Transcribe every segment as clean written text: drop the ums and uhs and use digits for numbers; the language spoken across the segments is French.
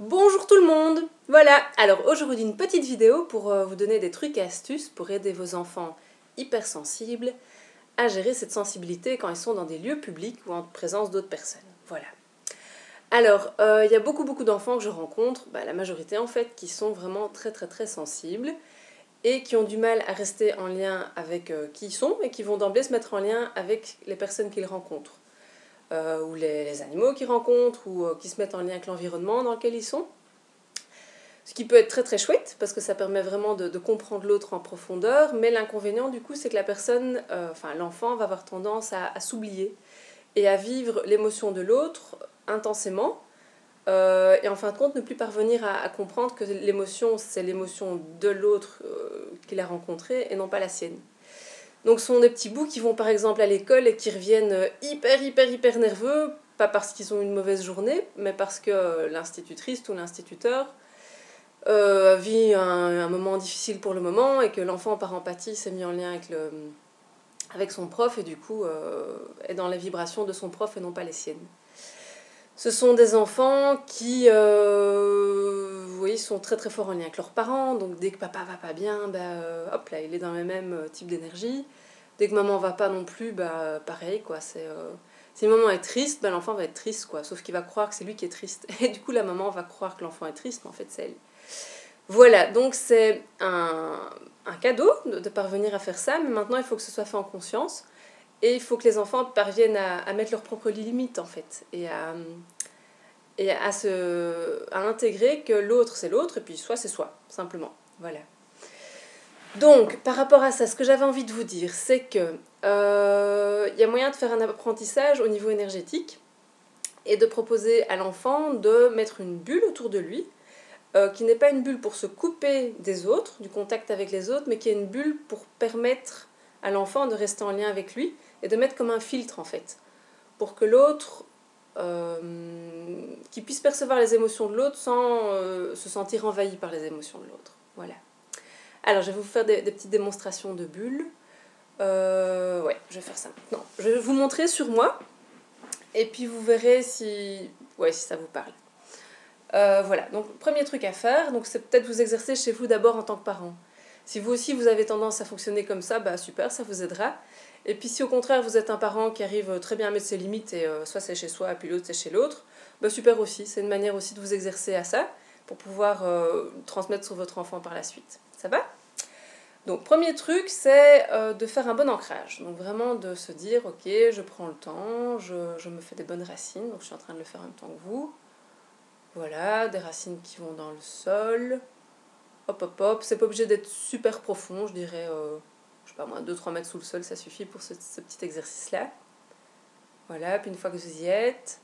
Bonjour tout le monde! Voilà, alors aujourd'hui une petite vidéo pour vous donner des trucs et astuces pour aider vos enfants hypersensibles à gérer cette sensibilité quand ils sont dans des lieux publics ou en présence d'autres personnes. Voilà. Alors, il y a beaucoup d'enfants que je rencontre, la majorité en fait, qui sont vraiment très sensibles et qui ont du mal à rester en lien avec qui ils sont et qui vont d'emblée se mettre en lien avec les personnes qu'ils rencontrent. Ou les animaux qu'ils rencontrent, ou qui se mettent en lien avec l'environnement dans lequel ils sont. Ce qui peut être très chouette, parce que ça permet vraiment de comprendre l'autre en profondeur, mais l'inconvénient du coup c'est que la personne, l'enfant va avoir tendance à s'oublier et à vivre l'émotion de l'autre intensément, et en fin de compte ne plus parvenir à comprendre que l'émotion c'est l'émotion de l'autre qu'il a rencontré et non pas la sienne. Donc ce sont des petits bouts qui vont par exemple à l'école et qui reviennent hyper nerveux, pas parce qu'ils ont une mauvaise journée, mais parce que l'institutrice ou l'instituteur vit un moment difficile pour le moment et que l'enfant par empathie s'est mis en lien avec son prof et du coup est dans les vibrations de son prof et non pas les siennes. Ce sont des enfants qui vous voyez, sont très forts en lien avec leurs parents, donc dès que papa va pas bien, hop là, il est dans le même type d'énergie. Dès que maman va pas non plus, pareil quoi, si maman est triste, l'enfant va être triste quoi, sauf qu'il va croire que c'est lui qui est triste. Et du coup la maman va croire que l'enfant est triste, mais en fait c'est elle. Voilà, donc c'est un cadeau de parvenir à faire ça, mais maintenant il faut que ce soit fait en conscience. Et il faut que les enfants parviennent à mettre leurs propres limites en fait, et à intégrer que l'autre c'est l'autre, et puis soi c'est soi, simplement. Voilà. Donc, par rapport à ça, ce que j'avais envie de vous dire, c'est que y a moyen de faire un apprentissage au niveau énergétique, et de proposer à l'enfant de mettre une bulle autour de lui, qui n'est pas une bulle pour se couper des autres, du contact avec les autres, mais qui est une bulle pour permettre à l'enfant de rester en lien avec lui, et de mettre comme un filtre en fait, pour que l'autre, qui puisse percevoir les émotions de l'autre sans se sentir envahi par les émotions de l'autre. Voilà. Alors je vais vous faire des petites démonstrations de bulles. Ouais, je vais faire ça maintenant. Je vais vous montrer sur moi, et puis vous verrez si ça vous parle. Voilà, donc premier truc à faire, c'est peut-être vous exercer chez vous d'abord en tant que parent. Si vous aussi vous avez tendance à fonctionner comme ça, super, ça vous aidera. Et puis si au contraire vous êtes un parent qui arrive très bien à mettre ses limites, et soit c'est chez soi, puis l'autre c'est chez l'autre, super aussi, c'est une manière aussi de vous exercer à ça, pour pouvoir transmettre sur votre enfant par la suite. Ça va ? Donc premier truc, c'est de faire un bon ancrage. Donc vraiment de se dire, ok, je prends le temps, je me fais des bonnes racines, donc je suis en train de le faire en même temps que vous. Voilà, des racines qui vont dans le sol. Hop, c'est pas obligé d'être super profond, je dirais, je sais pas moi, 2-3 mètres sous le sol, ça suffit pour ce petit exercice-là. Voilà, puis une fois que vous y êtes,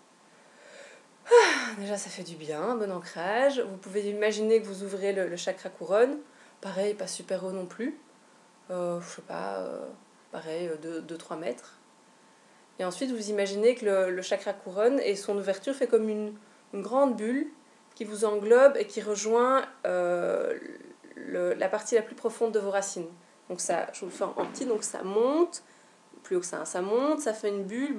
déjà ça fait du bien, un bon ancrage. Vous pouvez imaginer que vous ouvrez le chakra couronne, pareil, pas super haut non plus, je sais pas, pareil, 2-3 mètres. Et ensuite vous imaginez que le chakra couronne et son ouverture fait comme une grande bulle qui vous englobe et qui rejoint la partie la plus profonde de vos racines. Donc ça, je vous le fais en petit, donc ça monte, plus haut que ça monte, ça fait une bulle,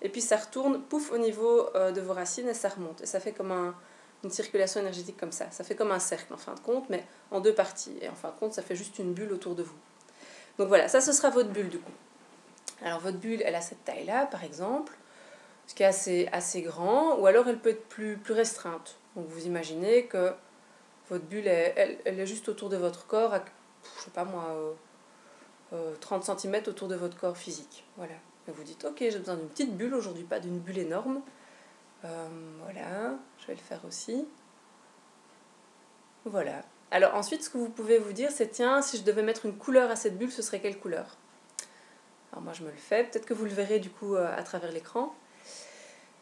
et puis ça retourne, pouf, au niveau de vos racines et ça remonte. Et ça fait comme une circulation énergétique comme ça. Ça fait comme un cercle en fin de compte, mais en deux parties. Et en fin de compte, ça fait juste une bulle autour de vous. Donc voilà, ça ce sera votre bulle du coup. Alors votre bulle, elle a cette taille-là, par exemple, ce qui est assez grand, ou alors elle peut être plus restreinte. Donc vous imaginez que votre bulle, elle est juste autour de votre corps, je sais pas moi, 30 cm autour de votre corps physique. Voilà. Et vous dites, ok, j'ai besoin d'une petite bulle aujourd'hui, pas d'une bulle énorme. Voilà, je vais le faire aussi. Voilà. Alors ensuite, ce que vous pouvez vous dire, c'est tiens, si je devais mettre une couleur à cette bulle, ce serait quelle couleur ? Alors moi je me le fais, peut-être que vous le verrez du coup à travers l'écran.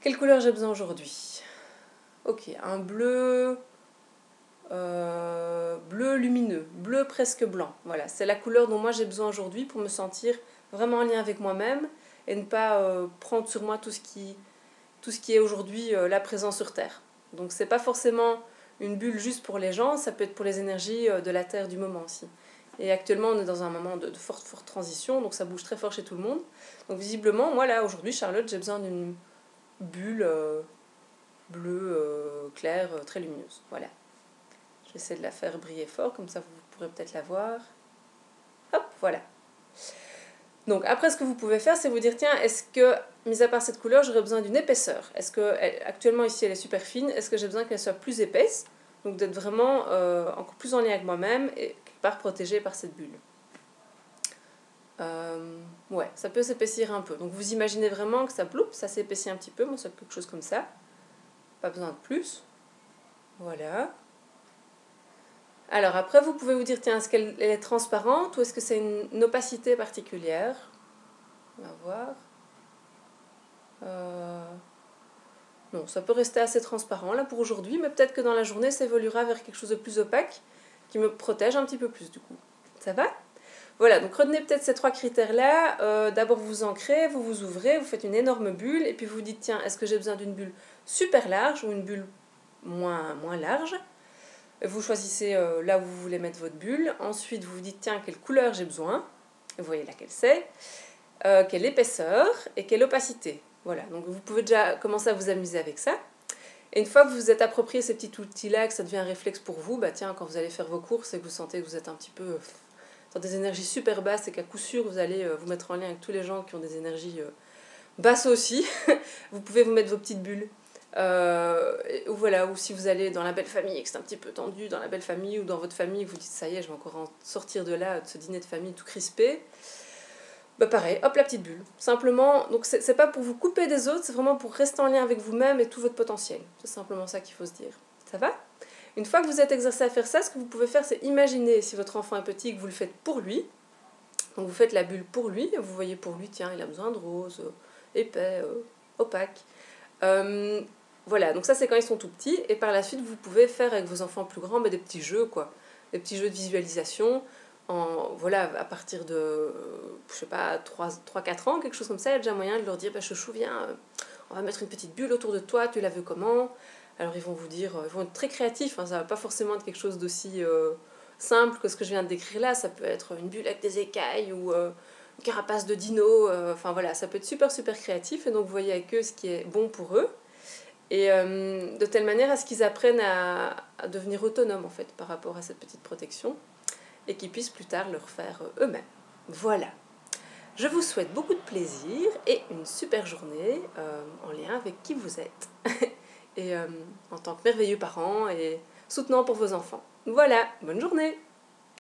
Quelle couleur j'ai besoin aujourd'hui ? Ok, un bleu, bleu lumineux, bleu presque blanc. Voilà, c'est la couleur dont moi j'ai besoin aujourd'hui pour me sentir vraiment en lien avec moi-même et ne pas prendre sur moi tout ce qui est aujourd'hui là présent sur Terre. Donc c'est pas forcément une bulle juste pour les gens, ça peut être pour les énergies de la Terre du moment aussi. Et actuellement on est dans un moment de forte transition, donc ça bouge très fort chez tout le monde. Donc visiblement, moi là aujourd'hui Charlotte, j'ai besoin d'une bulle bleue claire, très lumineuse. Voilà. J'essaie de la faire briller fort, comme ça vous pourrez peut-être la voir. Hop, voilà. Donc après, ce que vous pouvez faire, c'est vous dire, tiens, est-ce que, mis à part cette couleur, j'aurais besoin d'une épaisseur? Est-ce que, actuellement ici, elle est super fine, est-ce que j'ai besoin qu'elle soit plus épaisse? Donc d'être vraiment encore plus en lien avec moi-même et quelque part protégée par cette bulle. Ouais, ça peut s'épaissir un peu. Donc vous imaginez vraiment que ça ploup, ça s'épaissit un petit peu, moi c'est quelque chose comme ça. Pas besoin de plus. Voilà. Alors après, vous pouvez vous dire, tiens, est-ce qu'elle est transparente ou est-ce que c'est une opacité particulière? On va voir. Non, ça peut rester assez transparent là pour aujourd'hui, mais peut-être que dans la journée, ça évoluera vers quelque chose de plus opaque qui me protège un petit peu plus du coup. Ça va? Voilà, donc retenez peut-être ces 3 critères-là. D'abord, vous ancrez, vous vous ouvrez, vous faites une énorme bulle, et puis vous vous dites, tiens, est-ce que j'ai besoin d'une bulle super large ou une bulle moins large? Vous choisissez là où vous voulez mettre votre bulle. Ensuite, vous vous dites, tiens, quelle couleur j'ai besoin? Vous voyez laquelle c'est. Quelle épaisseur et quelle opacité. Voilà, donc vous pouvez déjà commencer à vous amuser avec ça. Et une fois que vous êtes approprié ces petits outils-là, que ça devient un réflexe pour vous, bah tiens, quand vous allez faire vos courses et que vous sentez que vous êtes un petit peu dans des énergies super basses et qu'à coup sûr vous allez vous mettre en lien avec tous les gens qui ont des énergies basses aussi, vous pouvez vous mettre vos petites bulles. Ou voilà, ou si vous allez dans la belle famille et que c'est un petit peu tendu dans la belle famille ou dans votre famille, vous dites ça y est, je vais encore en sortir de là, de ce dîner de famille tout crispé. Bah pareil, hop la petite bulle. Simplement, donc c'est pas pour vous couper des autres, c'est vraiment pour rester en lien avec vous-même et tout votre potentiel. C'est simplement ça qu'il faut se dire. Ça va? Une fois que vous êtes exercé à faire ça, ce que vous pouvez faire, c'est imaginer si votre enfant est petit que vous le faites pour lui. Donc vous faites la bulle pour lui, et vous voyez pour lui, tiens, il a besoin de rose, épais, opaque. Voilà, donc ça c'est quand ils sont tout petits, et par la suite vous pouvez faire avec vos enfants plus grands des petits jeux, quoi. Des petits jeux de visualisation. Voilà, à partir de, je sais pas, 3-4 ans, quelque chose comme ça, il y a déjà moyen de leur dire, bah, chouchou, viens, on va mettre une petite bulle autour de toi, tu la veux comment? Alors ils vont vous dire, ils vont être très créatifs, hein, ça va pas forcément être quelque chose d'aussi simple que ce que je viens de décrire là, ça peut être une bulle avec des écailles ou une carapace de dino, enfin voilà, ça peut être super super créatif, et donc vous voyez avec eux ce qui est bon pour eux, et de telle manière à ce qu'ils apprennent à devenir autonomes en fait par rapport à cette petite protection, et qu'ils puissent plus tard le refaire eux-mêmes. Voilà. Je vous souhaite beaucoup de plaisir et une super journée en lien avec qui vous êtes. Et en tant que merveilleux parents et soutenant pour vos enfants. Voilà, bonne journée!